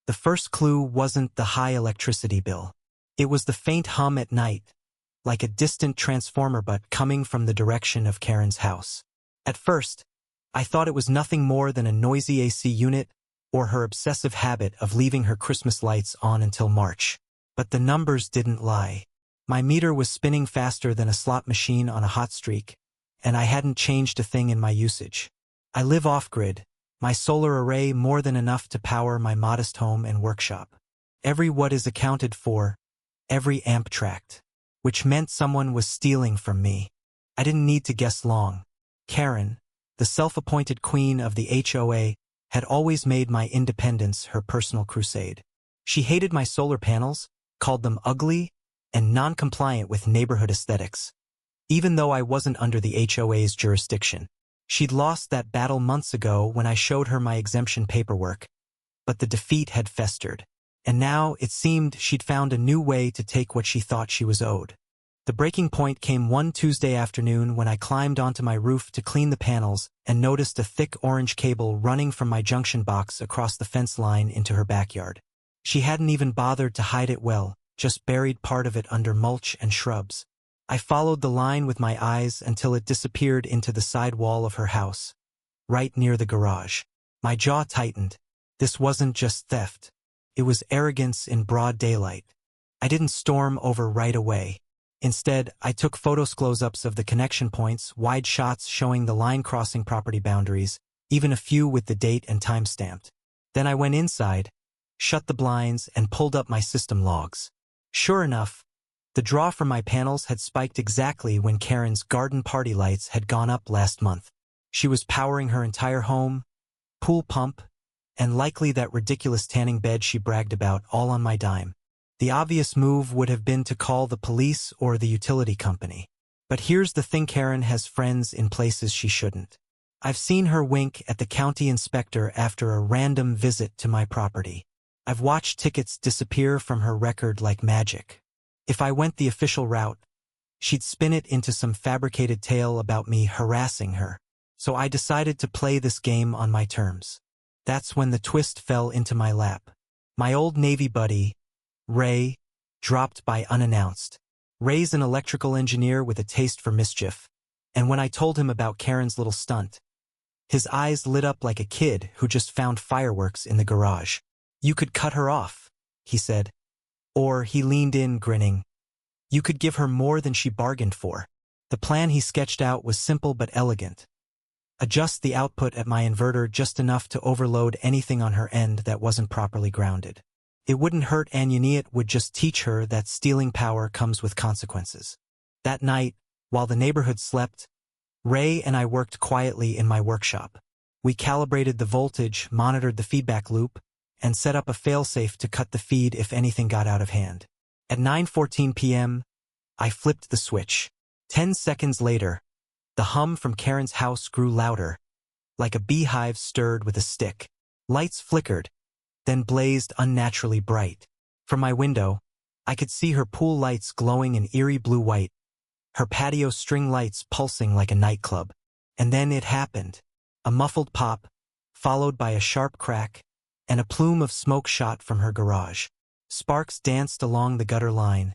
The first clue wasn't the high electricity bill. It was the faint hum at night, like a distant transformer but coming from the direction of Karen's house. At first, I thought it was nothing more than a noisy AC unit or her obsessive habit of leaving her Christmas lights on until March. But the numbers didn't lie. My meter was spinning faster than a slot machine on a hot streak, and I hadn't changed a thing in my usage. I live off-grid, my solar array more than enough to power my modest home and workshop. Every watt is accounted for, every amp tracked, which meant someone was stealing from me. I didn't need to guess long. Karen, the self-appointed queen of the HOA, had always made my independence her personal crusade. She hated my solar panels, called them ugly, and non-compliant with neighborhood aesthetics. Even though I wasn't under the HOA's jurisdiction. She'd lost that battle months ago when I showed her my exemption paperwork, but the defeat had festered, and now it seemed she'd found a new way to take what she thought she was owed. The breaking point came one Tuesday afternoon when I climbed onto my roof to clean the panels and noticed a thick orange cable running from my junction box across the fence line into her backyard. She hadn't even bothered to hide it well, just buried part of it under mulch and shrubs. I followed the line with my eyes until it disappeared into the side wall of her house, right near the garage. My jaw tightened. This wasn't just theft. It was arrogance in broad daylight. I didn't storm over right away. Instead, I took photos close-ups of the connection points, wide shots showing the line-crossing property boundaries, even a few with the date and time stamped. Then I went inside, shut the blinds, and pulled up my system logs. Sure enough, the draw from my panels had spiked exactly when Karen's garden party lights had gone up last month. She was powering her entire home, pool pump, and likely that ridiculous tanning bed she bragged about, all on my dime. The obvious move would have been to call the police or the utility company. But here's the thing: Karen has friends in places she shouldn't. I've seen her wink at the county inspector after a random visit to my property. I've watched tickets disappear from her record like magic. If I went the official route, she'd spin it into some fabricated tale about me harassing her. So I decided to play this game on my terms. That's when the twist fell into my lap. My old Navy buddy, Ray, dropped by unannounced. Ray's an electrical engineer with a taste for mischief, and when I told him about Karen's little stunt, his eyes lit up like a kid who just found fireworks in the garage. "You could cut her off," he said. Or he leaned in, grinning. "You could give her more than she bargained for." The plan he sketched out was simple but elegant. Adjust the output at my inverter just enough to overload anything on her end that wasn't properly grounded. It wouldn't hurt, and it would just teach her that stealing power comes with consequences. That night, while the neighborhood slept, Ray and I worked quietly in my workshop. We calibrated the voltage, monitored the feedback loop, and set up a failsafe to cut the feed if anything got out of hand. At 9:14 p.m., I flipped the switch. 10 seconds later, the hum from Karen's house grew louder, like a beehive stirred with a stick. Lights flickered, then blazed unnaturally bright. From my window, I could see her pool lights glowing in eerie blue-white, her patio string lights pulsing like a nightclub. And then it happened. A muffled pop, followed by a sharp crack, and a plume of smoke shot from her garage. Sparks danced along the gutter line,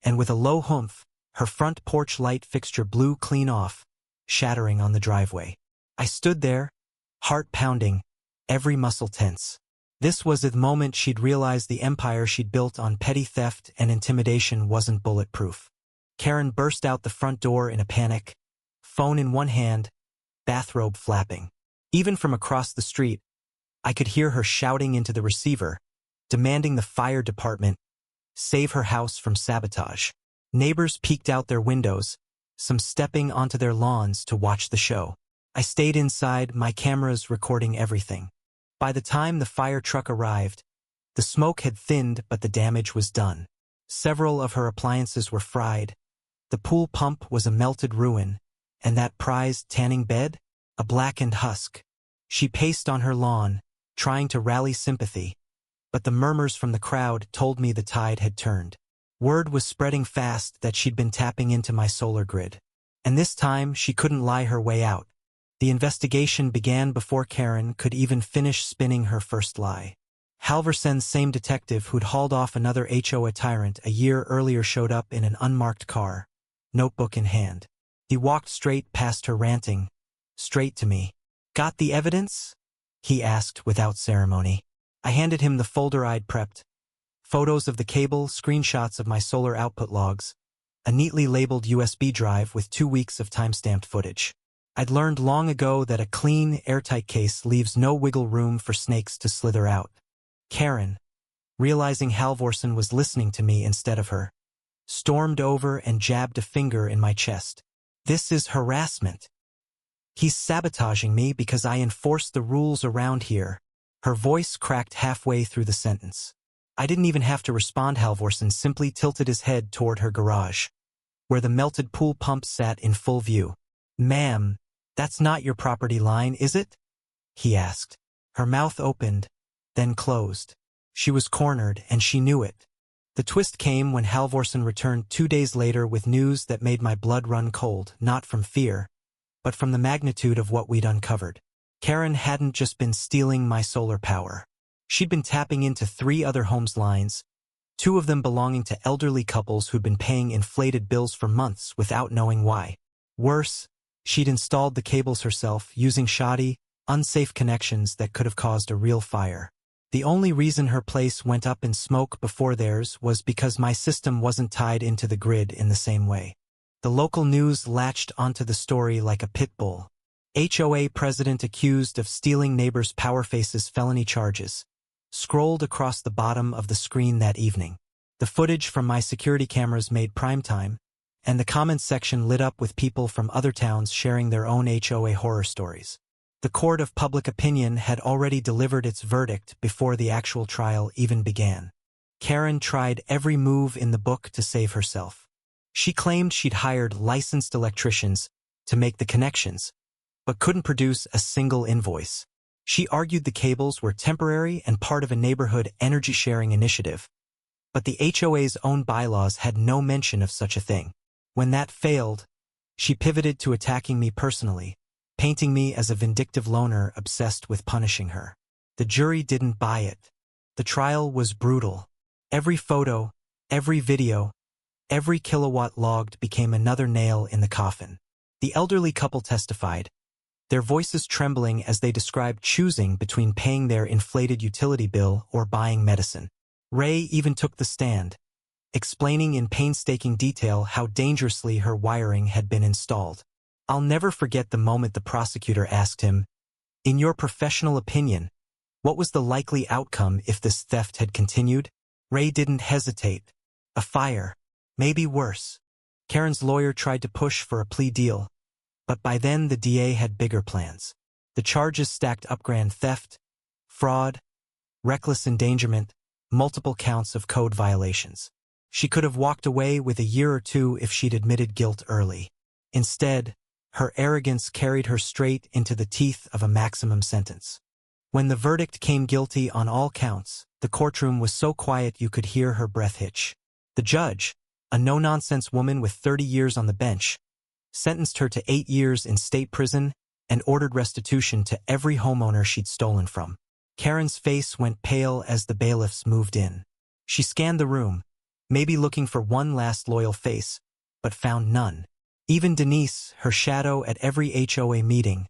and with a low humph, her front porch light fixture blew clean off, shattering on the driveway. I stood there, heart pounding, every muscle tense. This was the moment she'd realized the empire she'd built on petty theft and intimidation wasn't bulletproof. Karen burst out the front door in a panic, phone in one hand, bathrobe flapping. Even from across the street, I could hear her shouting into the receiver, demanding the fire department save her house from sabotage. Neighbors peeked out their windows, some stepping onto their lawns to watch the show. I stayed inside, my cameras recording everything. By the time the fire truck arrived, the smoke had thinned but the damage was done. Several of her appliances were fried, the pool pump was a melted ruin, and that prized tanning bed, a blackened husk. She paced on her lawn, trying to rally sympathy, but the murmurs from the crowd told me the tide had turned. Word was spreading fast that she'd been tapping into my solar grid. And this time she couldn't lie her way out. The investigation began before Karen could even finish spinning her first lie. Halvorsen's same detective who'd hauled off another HOA tyrant a year earlier showed up in an unmarked car, notebook in hand. He walked straight past her ranting, straight to me. "Got the evidence?" he asked without ceremony. I handed him the folder I'd prepped. Photos of the cable, screenshots of my solar output logs, a neatly labeled USB drive with 2 weeks of timestamped footage. I'd learned long ago that a clean, airtight case leaves no wiggle room for snakes to slither out. Karen, realizing Halvorsen was listening to me instead of her, stormed over and jabbed a finger in my chest. "This is harassment. He's sabotaging me because I enforce the rules around here." Her voice cracked halfway through the sentence. I didn't even have to respond. Halvorsen simply tilted his head toward her garage, where the melted pool pump sat in full view. "Ma'am, that's not your property line, is it?" he asked. Her mouth opened, then closed. She was cornered, and she knew it. The twist came when Halvorsen returned 2 days later with news that made my blood run cold, not from fear, but from the magnitude of what we'd uncovered. Karen hadn't just been stealing my solar power. She'd been tapping into 3 other homes' lines, 2 of them belonging to elderly couples who'd been paying inflated bills for months without knowing why. Worse, she'd installed the cables herself using shoddy, unsafe connections that could have caused a real fire. The only reason her place went up in smoke before theirs was because my system wasn't tied into the grid in the same way. The local news latched onto the story like a pit bull. HOA president accused of stealing neighbor's power faces felony charges scrolled across the bottom of the screen that evening. The footage from my security cameras made primetime, and the comments section lit up with people from other towns sharing their own HOA horror stories. The court of public opinion had already delivered its verdict before the actual trial even began. Karen tried every move in the book to save herself. She claimed she'd hired licensed electricians to make the connections, but couldn't produce a single invoice. She argued the cables were temporary and part of a neighborhood energy-sharing initiative, but the HOA's own bylaws had no mention of such a thing. When that failed, she pivoted to attacking me personally, painting me as a vindictive loner obsessed with punishing her. The jury didn't buy it. The trial was brutal. Every photo, every video, every kilowatt logged became another nail in the coffin. The elderly couple testified, their voices trembling as they described choosing between paying their inflated utility bill or buying medicine. Ray even took the stand, explaining in painstaking detail how dangerously her wiring had been installed. I'll never forget the moment the prosecutor asked him, "In your professional opinion, what was the likely outcome if this theft had continued?" Ray didn't hesitate. "A fire. Maybe worse." Karen's lawyer tried to push for a plea deal, but by then the DA had bigger plans. The charges stacked up: grand theft, fraud, reckless endangerment, multiple counts of code violations. She could have walked away with a year or 2 if she'd admitted guilt early. Instead, her arrogance carried her straight into the teeth of a maximum sentence. When the verdict came guilty on all counts, the courtroom was so quiet you could hear her breath hitch. The judge, a no-nonsense woman with 30 years on the bench, sentenced her to 8 years in state prison and ordered restitution to every homeowner she'd stolen from. Karen's face went pale as the bailiffs moved in. She scanned the room, maybe looking for one last loyal face, but found none. Even Denise, her shadow at every HOA meeting,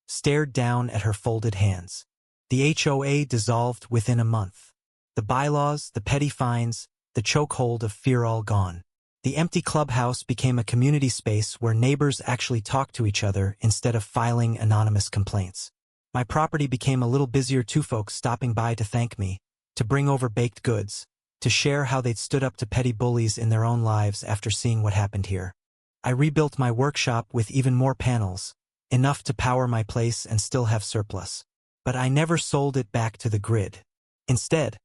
stared down at her folded hands. The HOA dissolved within a month. The bylaws, the petty fines, the chokehold of fear all gone. The empty clubhouse became a community space where neighbors actually talked to each other instead of filing anonymous complaints. My property became a little busier too, folks stopping by to thank me, to bring over baked goods, to share how they'd stood up to petty bullies in their own lives after seeing what happened here. I rebuilt my workshop with even more panels, enough to power my place and still have surplus. But I never sold it back to the grid. Instead,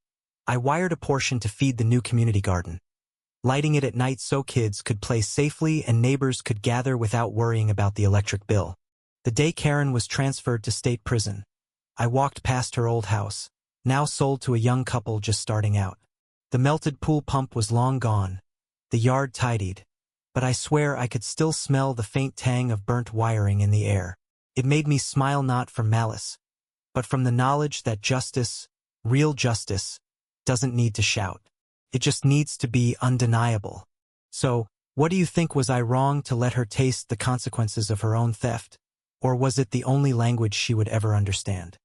I wired a portion to feed the new community garden, lighting it at night so kids could play safely and neighbors could gather without worrying about the electric bill. The day Karen was transferred to state prison, I walked past her old house, now sold to a young couple just starting out. The melted pool pump was long gone, the yard tidied, but I swear I could still smell the faint tang of burnt wiring in the air. It made me smile, not from malice, but from the knowledge that justice, Real justice doesn't need to shout. It just needs to be undeniable. So, what do you think? Was I wrong to let her taste the consequences of her own theft? Or was it the only language she would ever understand?